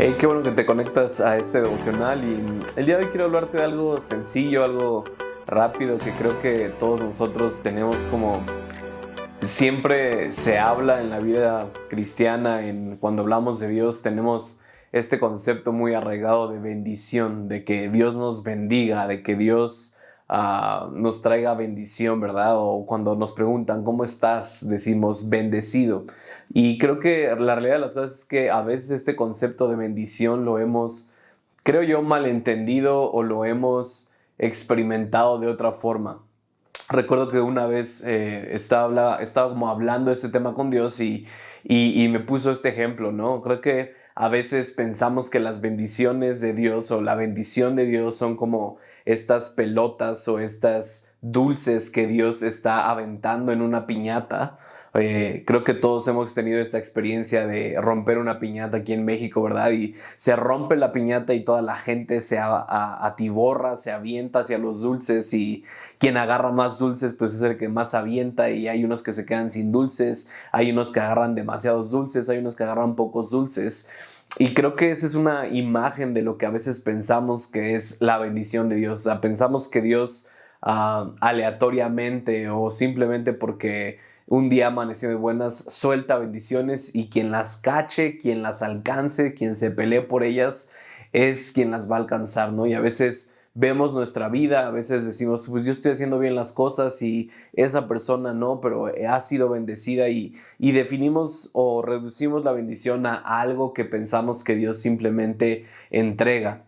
Hey, qué bueno que te conectas a este devocional y el día de hoy quiero hablarte de algo sencillo, algo rápido que creo que todos nosotros tenemos como siempre se habla en la vida cristiana, cuando hablamos de Dios tenemos este concepto muy arraigado de bendición, de que Dios nos bendiga, de que Dios nos traiga bendición, ¿verdad? O cuando nos preguntan ¿cómo estás? Decimos bendecido. Y creo que la realidad de las cosas es que a veces este concepto de bendición lo hemos, creo yo, malentendido o lo hemos experimentado de otra forma. Recuerdo que una vez estaba como hablando de este tema con Dios y me puso este ejemplo, ¿no? Creo que a veces pensamos que las bendiciones de Dios o la bendición de Dios son como estas pelotas o estas dulces que Dios está aventando en una piñata. Creo que todos hemos tenido esta experiencia de romper una piñata aquí en México, ¿verdad? Y se rompe la piñata y toda la gente se atiborra, se avienta hacia los dulces y quien agarra más dulces pues es el que más avienta y hay unos que se quedan sin dulces, hay unos que agarran demasiados dulces, hay unos que agarran pocos dulces. Y creo que esa es una imagen de lo que a veces pensamos que es la bendición de Dios. O sea, pensamos que Dios aleatoriamente o simplemente porque un día amaneció de buenas, suelta bendiciones y quien las cache, quien las alcance, quien se pelee por ellas, es quien las va a alcanzar, ¿no? Y a veces vemos nuestra vida, a veces decimos, pues yo estoy haciendo bien las cosas y esa persona no, pero ha sido bendecida y definimos o reducimos la bendición a algo que pensamos que Dios simplemente entrega.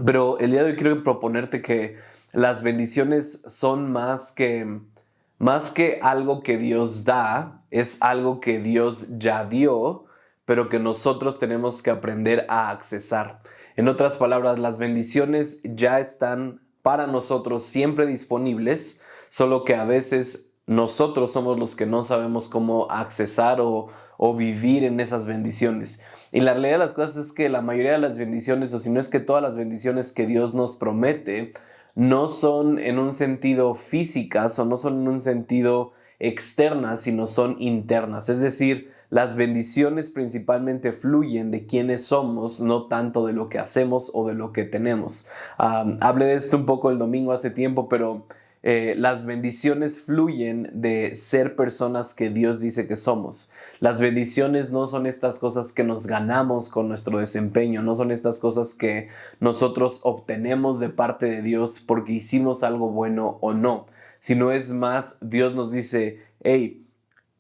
Pero el día de hoy quiero proponerte que las bendiciones son más que algo que Dios da, es algo que Dios ya dio, pero que nosotros tenemos que aprender a accesar. En otras palabras, las bendiciones ya están para nosotros siempre disponibles, solo que a veces nosotros somos los que no sabemos cómo accesar o vivir en esas bendiciones. Y la realidad de las cosas es que la mayoría de las bendiciones, o si no es que todas las bendiciones que Dios nos promete, no son en un sentido físicas o no son en un sentido externas, sino son internas. Es decir, las bendiciones principalmente fluyen de quiénes somos, no tanto de lo que hacemos o de lo que tenemos. Hablé de esto un poco el domingo hace tiempo, pero las bendiciones fluyen de ser personas que Dios dice que somos. Las bendiciones no son estas cosas que nos ganamos con nuestro desempeño, no son estas cosas que nosotros obtenemos de parte de Dios porque hicimos algo bueno o no, sino es más, Dios nos dice, hey,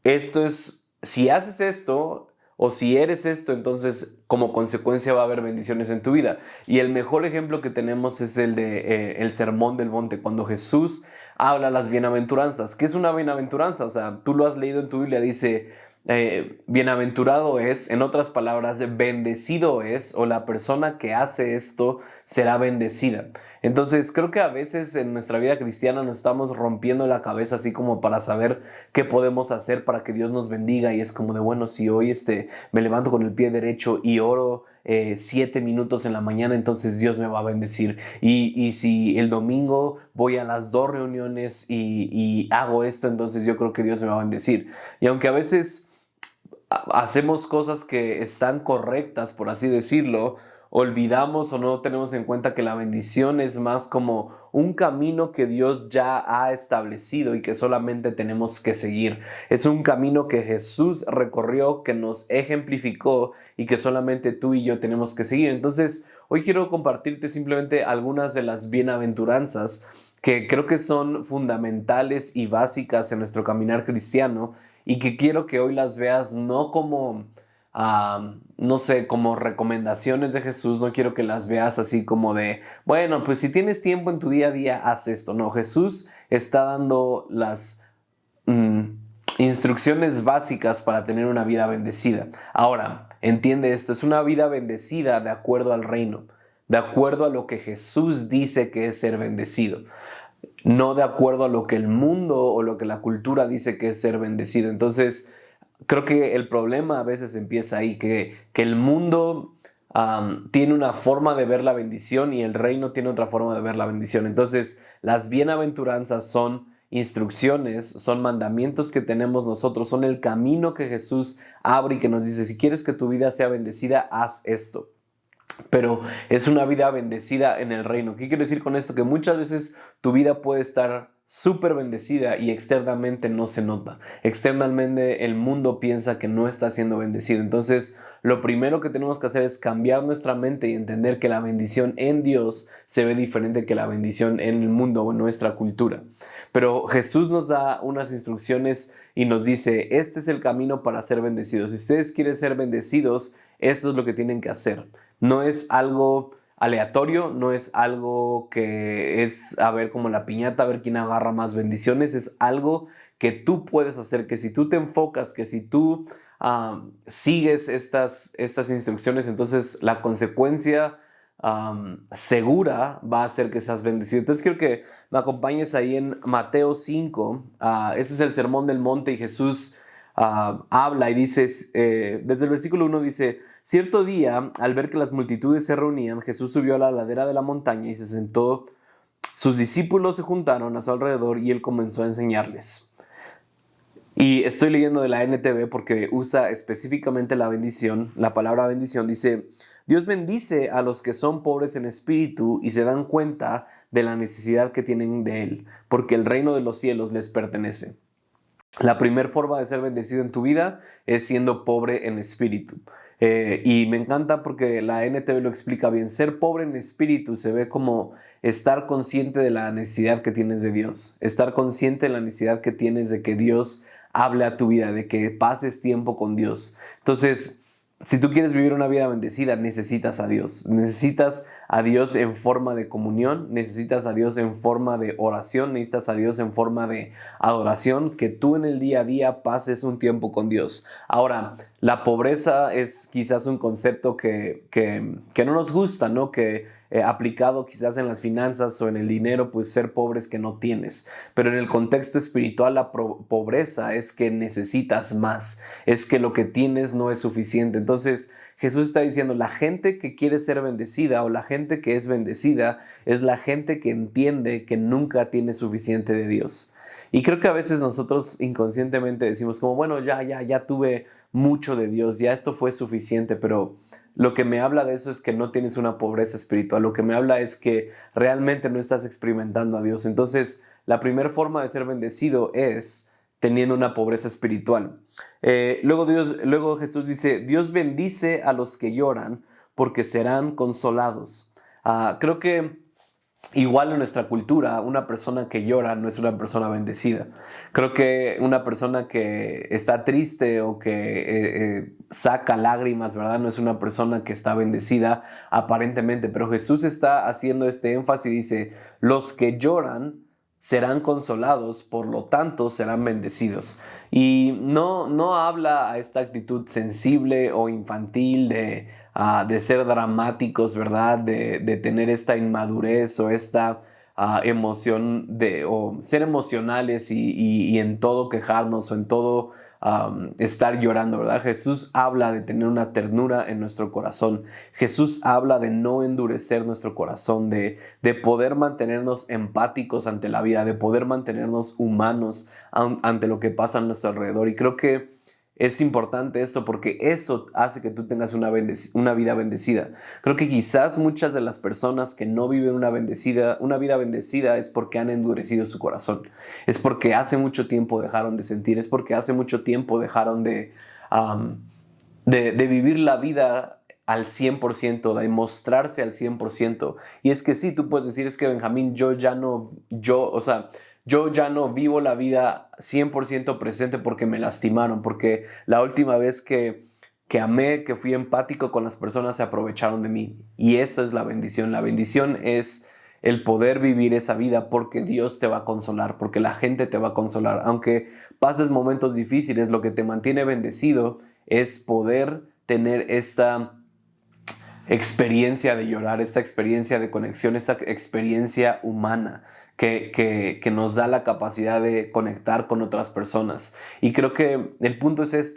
esto es, si haces esto o si eres esto, entonces como consecuencia va a haber bendiciones en tu vida. Y el mejor ejemplo que tenemos es el de el Sermón del Monte, cuando Jesús habla las bienaventuranzas. ¿Qué es una bienaventuranza? O sea, tú lo has leído en tu Biblia, dice, bienaventurado es, en otras palabras, bendecido es, o la persona que hace esto será bendecida. Entonces creo que a veces en nuestra vida cristiana nos estamos rompiendo la cabeza así como para saber qué podemos hacer para que Dios nos bendiga y es como de bueno, si hoy me levanto con el pie derecho y oro 7 minutos en la mañana, entonces Dios me va a bendecir y si el domingo voy a las 2 reuniones y hago esto, entonces yo creo que Dios me va a bendecir. Y aunque a veces hacemos cosas que están correctas, por así decirlo, olvidamos o no tenemos en cuenta que la bendición es más como un camino que Dios ya ha establecido y que solamente tenemos que seguir. Es un camino que Jesús recorrió, que nos ejemplificó y que solamente tú y yo tenemos que seguir. Entonces, hoy quiero compartirte simplemente algunas de las bienaventuranzas que creo que son fundamentales y básicas en nuestro caminar cristiano y que quiero que hoy las veas no como, no sé, como recomendaciones de Jesús, no quiero que las veas así como de, bueno, pues si tienes tiempo en tu día a día, haz esto. No, Jesús está dando las instrucciones básicas para tener una vida bendecida. Ahora, entiende esto, es una vida bendecida de acuerdo al reino, de acuerdo a lo que Jesús dice que es ser bendecido, no de acuerdo a lo que el mundo o lo que la cultura dice que es ser bendecido. Entonces, creo que el problema a veces empieza ahí, que el mundo tiene una forma de ver la bendición y el reino tiene otra forma de ver la bendición. Entonces, las bienaventuranzas son instrucciones, son mandamientos que tenemos nosotros, son el camino que Jesús abre y que nos dice, si quieres que tu vida sea bendecida, haz esto. pero es una vida bendecida en el reino. ¿Qué quiero decir con esto? Que muchas veces tu vida puede estar súper bendecida y externamente no se nota. Externamente el mundo piensa que no está siendo bendecido. Entonces, lo primero que tenemos que hacer es cambiar nuestra mente y entender que la bendición en Dios se ve diferente que la bendición en el mundo o en nuestra cultura. Pero Jesús nos da unas instrucciones y nos dice, este es el camino para ser bendecidos. Si ustedes quieren ser bendecidos, esto es lo que tienen que hacer. No es algo aleatorio, no es algo que es a ver como la piñata, a ver quién agarra más bendiciones, es algo que tú puedes hacer, que si tú te enfocas, que si tú sigues estas instrucciones, entonces la consecuencia segura va a ser que seas bendecido. Entonces quiero que me acompañes ahí en Mateo 5, este es el Sermón del Monte y Jesús habla y dice, desde el versículo 1 dice, cierto día, al ver que las multitudes se reunían, Jesús subió a la ladera de la montaña y se sentó. Sus discípulos se juntaron a su alrededor y él comenzó a enseñarles. Y estoy leyendo de la NTV porque usa específicamente la bendición. La palabra bendición dice, Dios bendice a los que son pobres en espíritu y se dan cuenta de la necesidad que tienen de Él, porque el reino de los cielos les pertenece. La primera forma de ser bendecido en tu vida es siendo pobre en espíritu. Y me encanta porque la NTV lo explica bien. Ser pobre en espíritu se ve como estar consciente de la necesidad que tienes de Dios. Estar consciente de la necesidad que tienes de que Dios hable a tu vida, de que pases tiempo con Dios. Entonces, si tú quieres vivir una vida bendecida, necesitas a Dios. Necesitas a Dios en forma de comunión, necesitas a Dios en forma de oración, necesitas a Dios en forma de adoración, que tú en el día a día pases un tiempo con Dios. Ahora, la pobreza es quizás un concepto que no nos gusta, ¿no? Que aplicado quizás en las finanzas o en el dinero, pues ser pobre es que no tienes. Pero en el contexto espiritual, la pobreza es que necesitas más, es que lo que tienes no es suficiente. Entonces, Jesús está diciendo, la gente que quiere ser bendecida o la gente que es bendecida es la gente que entiende que nunca tiene suficiente de Dios. Y creo que a veces nosotros inconscientemente decimos como, bueno, ya tuve mucho de Dios, ya esto fue suficiente, pero lo que me habla de eso es que no tienes una pobreza espiritual, lo que me habla es que realmente no estás experimentando a Dios. Entonces, la primera forma de ser bendecido es teniendo una pobreza espiritual. Luego Jesús dice, Dios bendice a los que lloran porque serán consolados. Creo que igual en nuestra cultura, una persona que llora no es una persona bendecida. Creo que una persona que está triste o que saca lágrimas, ¿verdad? No es una persona que está bendecida aparentemente. Pero Jesús está haciendo este énfasis y dice, los que lloran serán consolados, por lo tanto serán bendecidos. Y no habla a esta actitud sensible o infantil de ser dramáticos, ¿verdad? De tener esta inmadurez o esta emoción o ser emocionales y en todo quejarnos o en todo estar llorando, ¿verdad? Jesús habla de tener una ternura en nuestro corazón. Jesús habla de no endurecer nuestro corazón, de poder mantenernos empáticos ante la vida, de poder mantenernos humanos ante lo que pasa a nuestro alrededor. Y creo que es importante esto porque eso hace que tú tengas una vida bendecida. Creo que quizás muchas de las personas que no viven una vida bendecida es porque han endurecido su corazón. Es porque hace mucho tiempo dejaron de sentir, es porque hace mucho tiempo dejaron de vivir la vida al 100%, de mostrarse al 100%. Y es que sí, tú puedes decir, es que Benjamín, yo ya no vivo la vida 100% presente porque me lastimaron, porque la última vez que amé, que fui empático con las personas, se aprovecharon de mí. Y eso es la bendición. La bendición es el poder vivir esa vida porque Dios te va a consolar, porque la gente te va a consolar. Aunque pases momentos difíciles, lo que te mantiene bendecido es poder tener esta experiencia de llorar, esta experiencia de conexión, esta experiencia humana que nos da la capacidad de conectar con otras personas. Y creo que el punto es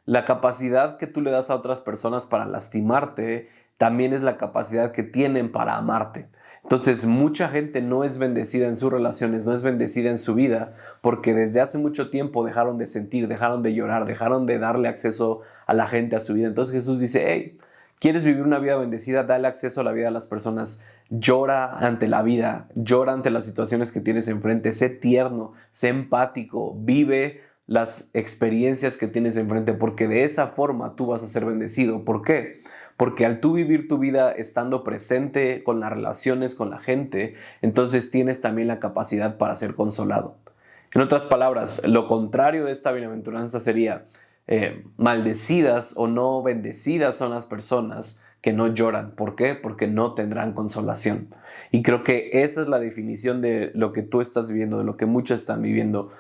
la capacidad que tú le das a otras personas para lastimarte también es la capacidad que tienen para amarte. Entonces, mucha gente no es bendecida en sus relaciones, no es bendecida en su vida, porque desde hace mucho tiempo dejaron de sentir, dejaron de llorar, dejaron de darle acceso a la gente a su vida. Entonces Jesús dice, hey, ¿Quieres vivir una vida bendecida? Dale acceso a la vida a las personas. Llora ante la vida, llora ante las situaciones que tienes enfrente. Sé tierno, sé empático, vive las experiencias que tienes enfrente, porque de esa forma tú vas a ser bendecido. ¿Por qué? Porque al tú vivir tu vida estando presente con las relaciones, con la gente, entonces tienes también la capacidad para ser consolado. En otras palabras, lo contrario de esta bienaventuranza sería maldecidas o no bendecidas son las personas que no lloran. ¿Por qué? Porque no tendrán consolación. Y creo que esa es la definición de lo que tú estás viviendo, de lo que muchos están viviendo.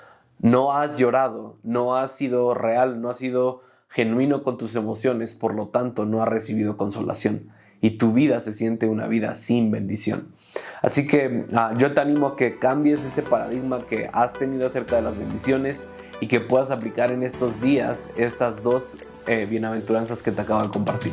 No has llorado, no has sido real, no has sido genuino con tus emociones, por lo tanto no has recibido consolación. Y tu vida se siente una vida sin bendición. Así que yo te animo a que cambies este paradigma que has tenido acerca de las bendiciones y que puedas aplicar en estos días estas dos bienaventuranzas que te acabo de compartir.